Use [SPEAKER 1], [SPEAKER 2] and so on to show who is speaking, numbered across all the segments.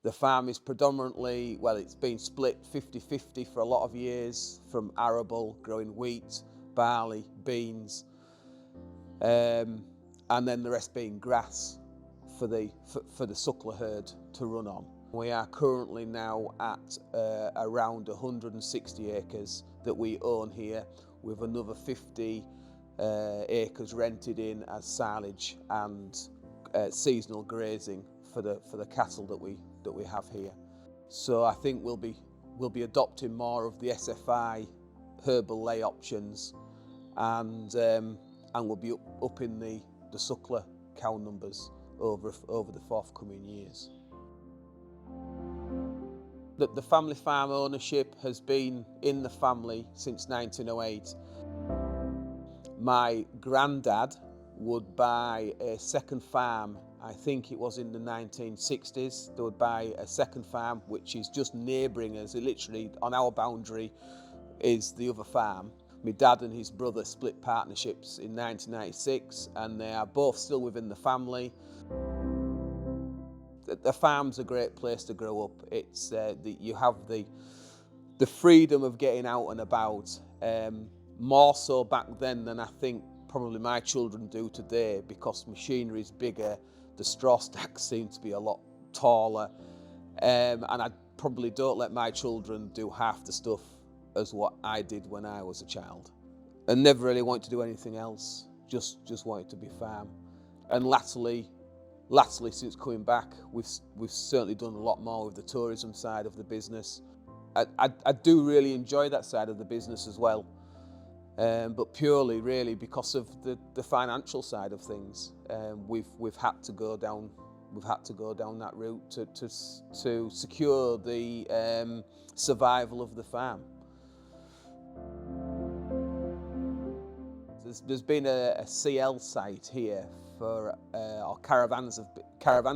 [SPEAKER 1] The farm is predominantly, well, it's been split 50-50 for a lot of years, from arable, growing wheat, barley, beans, and then the rest being grass for the suckler herd to run on. We are currently now at around 160 acres that we own here, with another 50 acres rented in as silage and seasonal grazing for the cattle that we have here. So I think we'll be adopting more of the SFI herbal lay options, and we'll be upping the suckler cow numbers over the forthcoming years. The family farm ownership has been in the family since 1908. My granddad would buy a second farm, I think it was in the 1960s. They would buy a second farm which is just neighbouring us. It literally, on our boundary is the other farm. My dad and his brother split partnerships in 1996, and they are both still within the family. The farm's a great place to grow up. It's you have the freedom of getting out and about, more so back then than I think probably my children do today, because machinery is bigger, the straw stacks seem to be a lot taller, and I probably don't let my children do half the stuff as what I did when I was a child, and never really wanted to do anything else, just wanted to be farm. And latterly since coming back, we've certainly done a lot more with the tourism side of the business. I do really enjoy that side of the business as well, but purely really because of the financial side of things. We've had to go down that route to secure the survival of the farm. There's been a CL site here for our caravan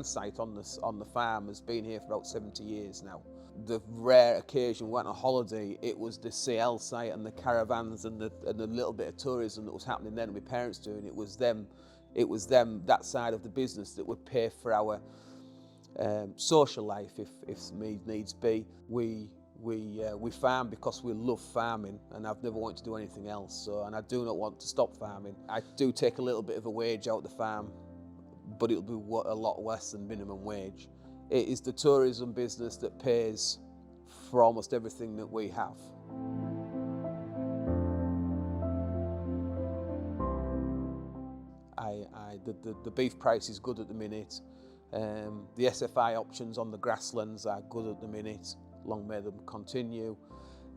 [SPEAKER 1] site on the farm has been here for about 70 years now. The rare occasion we went on holiday, it was the CL site and the caravans and the little bit of tourism that was happening then. My parents doing it was them, that side of the business that would pay for our social life if needs be. We farm because we love farming, and I've never wanted to do anything else. And I do not want to stop farming. I do take a little bit of a wage out the farm, but it'll be a lot less than minimum wage. It is the tourism business that pays for almost everything that we have. The beef price is good at the minute. The SFI options on the grasslands are good at the minute. Long may them continue.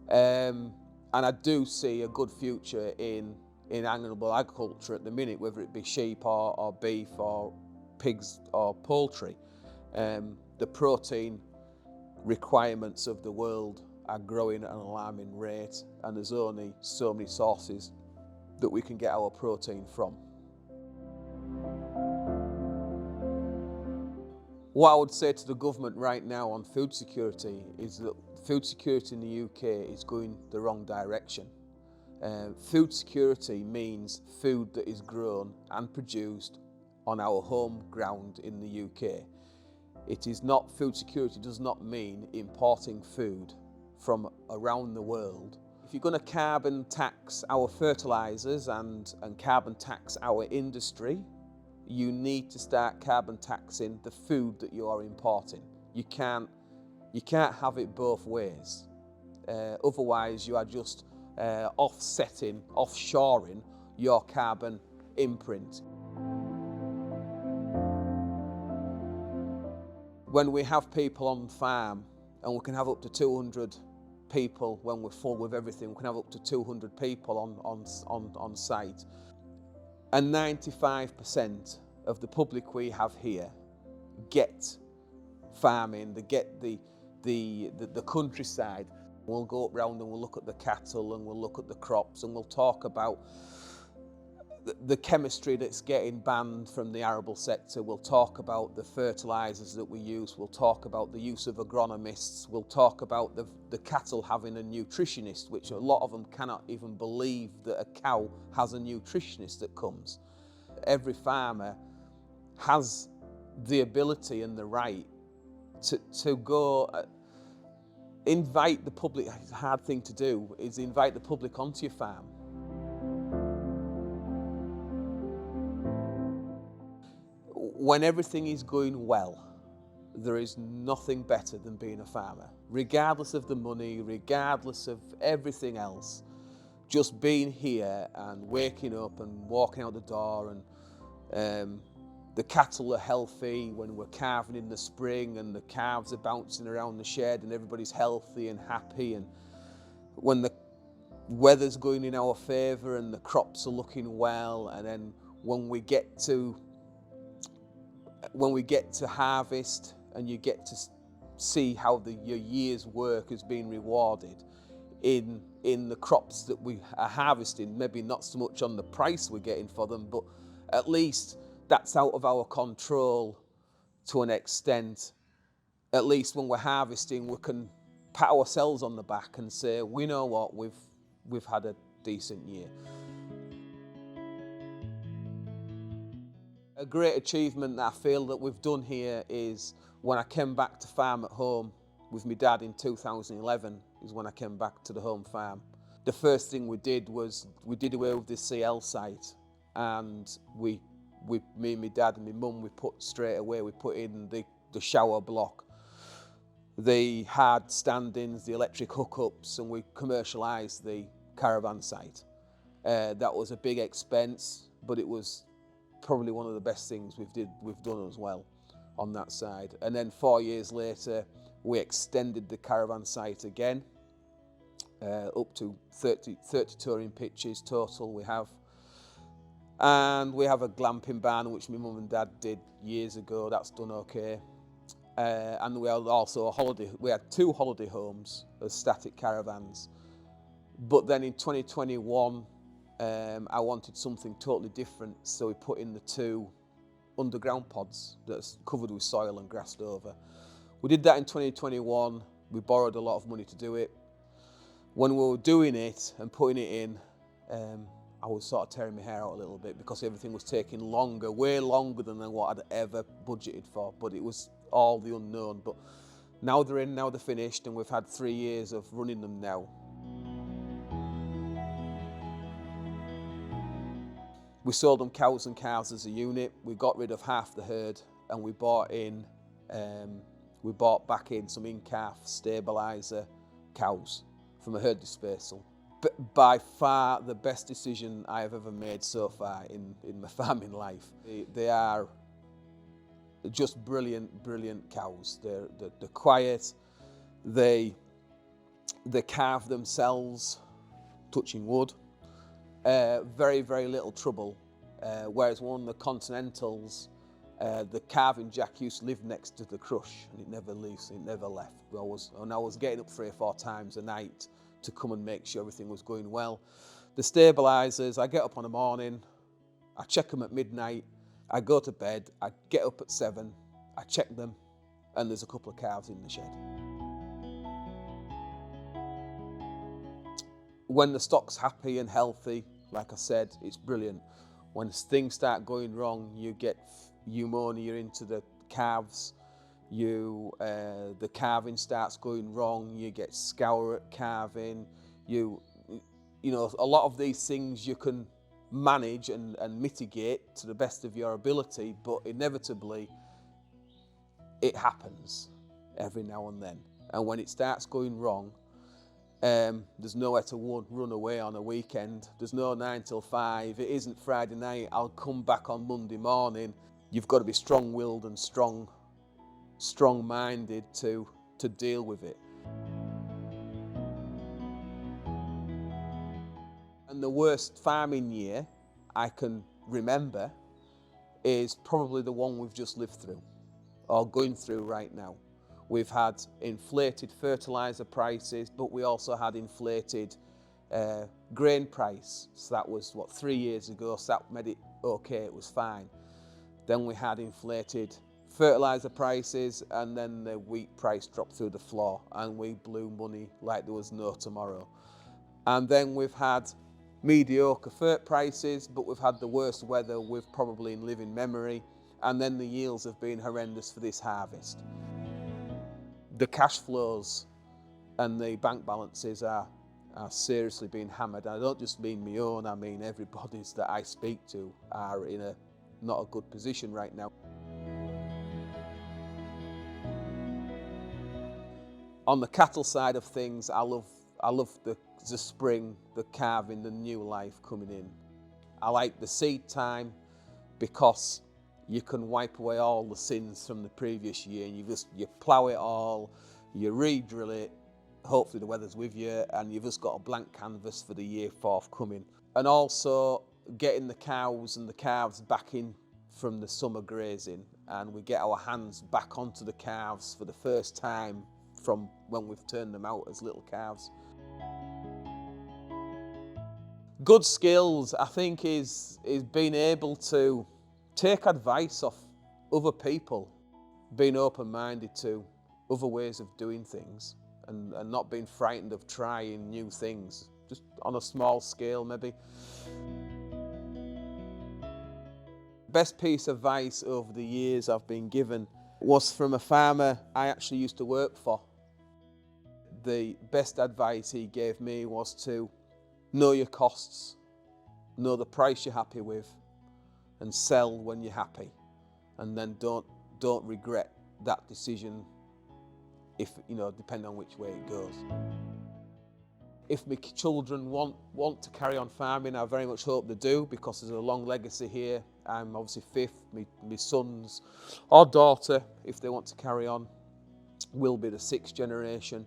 [SPEAKER 1] And I do see a good future in animal agriculture at the minute, whether it be sheep or beef or pigs or poultry. The protein requirements of the world are growing at an alarming rate, and there's only so many sources that we can get our protein from. What I would say to the government right now on food security is that food security in the UK is going the wrong direction. Food security means food that is grown and produced on our home ground in the UK. It is not, food security does not mean importing food from around the world. If you're going to carbon tax our fertilisers and carbon tax our industry, you need to start carbon taxing the food that you are importing. You can't have it both ways. Otherwise, you are just offshoring your carbon imprint. When we have people on farm, and we can have up to 200 people when we're full with everything, we can have up to 200 people on site. And 95% of the public we have here get farming, they get the countryside. We'll go up round and we'll look at the cattle and we'll look at the crops and we'll talk about the chemistry that's getting banned from the arable sector. We'll talk about the fertilisers that we use. We'll talk about the use of agronomists. We'll talk about the cattle having a nutritionist, which a lot of them cannot even believe that a cow has a nutritionist that comes. Every farmer has the ability and the right to go invite the public. It's a hard thing to do, is invite the public onto your farm. When everything is going well, there is nothing better than being a farmer, regardless of the money, regardless of everything else. Just being here and waking up and walking out the door, and the cattle are healthy when we're calving in the spring, and the calves are bouncing around the shed, and everybody's healthy and happy, and when the weather's going in our favour and the crops are looking well, and then when we get to harvest and you get to see how your year's work has been rewarded in the crops that we are harvesting, maybe not so much on the price we're getting for them, but at least that's out of our control to an extent. At least when we're harvesting, we can pat ourselves on the back and say, we know what, we've had a decent year. A great achievement that I feel that we've done here is when I came back to farm at home with my dad in 2011, is when I came back to the home farm. The first thing we did was we did away with the CL site, and me and my dad and my mum, we put in the shower block, the hard standings, the electric hookups, and we commercialised the caravan site. That was a big expense, but it was probably one of the best things we've done as well on that side. And then 4 years later, we extended the caravan site again, up to 30 touring pitches total we have. And we have a glamping barn, which my mum and dad did years ago. That's done okay. And we had also we had 2 holiday homes as static caravans. But then in 2021, I wanted something totally different, so we put in the 2 underground pods that's covered with soil and grassed over. We did that in 2021. We borrowed a lot of money to do it. When we were doing it and putting it in, I was sort of tearing my hair out a little bit because everything was taking longer, way longer than what I'd ever budgeted for, but it was all the unknown. But now they're in, now they're finished, and we've had 3 years of running them now. We sold them cows and calves as a unit. We got rid of half the herd, and we bought back in some in-calf stabiliser cows from a herd dispersal. But by far the best decision I have ever made so far in my farming life. They are just brilliant cows. They're quiet. They calve themselves, touching wood. Very little trouble, whereas one of the Continentals, the calving jack used to live next to the crush, and it never left. I was getting up 3 or 4 times a night to come and make sure everything was going well. The stabilisers, I get up on a morning, I check them at midnight, I go to bed, I get up at 7, I check them, and there's a couple of calves in the shed. When the stock's happy and healthy, like I said, it's brilliant. When things start going wrong, you get pneumonia into the calves, the calving starts going wrong, you get scour at calving, you know, a lot of these things you can manage and mitigate to the best of your ability, but inevitably it happens every now and then. And when it starts going wrong, there's nowhere to run away on a weekend. There's no 9 till 5. It isn't Friday night. I'll come back on Monday morning. You've got to be strong-willed and strong-minded to deal with it. And the worst farming year I can remember is probably the one we've just lived through, or going through right now. We've had inflated fertiliser prices, but we also had inflated grain price. So that was, 3 years ago, so that made it okay, it was fine. Then we had inflated fertiliser prices, and then the wheat price dropped through the floor, and we blew money like there was no tomorrow. And then we've had mediocre fert prices, but we've had the worst weather we've probably in living memory, and then the yields have been horrendous for this harvest. the cash flows and the bank balances are seriously being hammered. And I don't just mean my own, I mean everybody's that I speak to are in a not a good position right now. On the cattle side of things, I love the spring, the calving, the new life coming in. I like the seed time because you can wipe away all the sins from the previous year. You plough it all, you re-drill it, hopefully the weather's with you, and you've just got a blank canvas for the year forthcoming. And also getting the cows and the calves back in from the summer grazing, and we get our hands back onto the calves for the first time from when we've turned them out as little calves. Good skills, I think, is being able to take advice off other people, being open-minded to other ways of doing things, and not being frightened of trying new things, just on a small scale maybe. Best piece of advice over the years I've been given was from a farmer I actually used to work for. The best advice he gave me was to know your costs, know the price you're happy with, and sell when you're happy. And then don't regret that decision, if depending on which way it goes. If my children want to carry on farming, I very much hope they do, because there's a long legacy here. I'm obviously fifth. My sons or daughter, if they want to carry on, will be the sixth generation.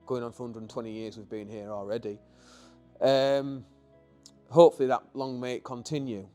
[SPEAKER 1] Going on for 120 years we've been here already. Hopefully that long may it continue.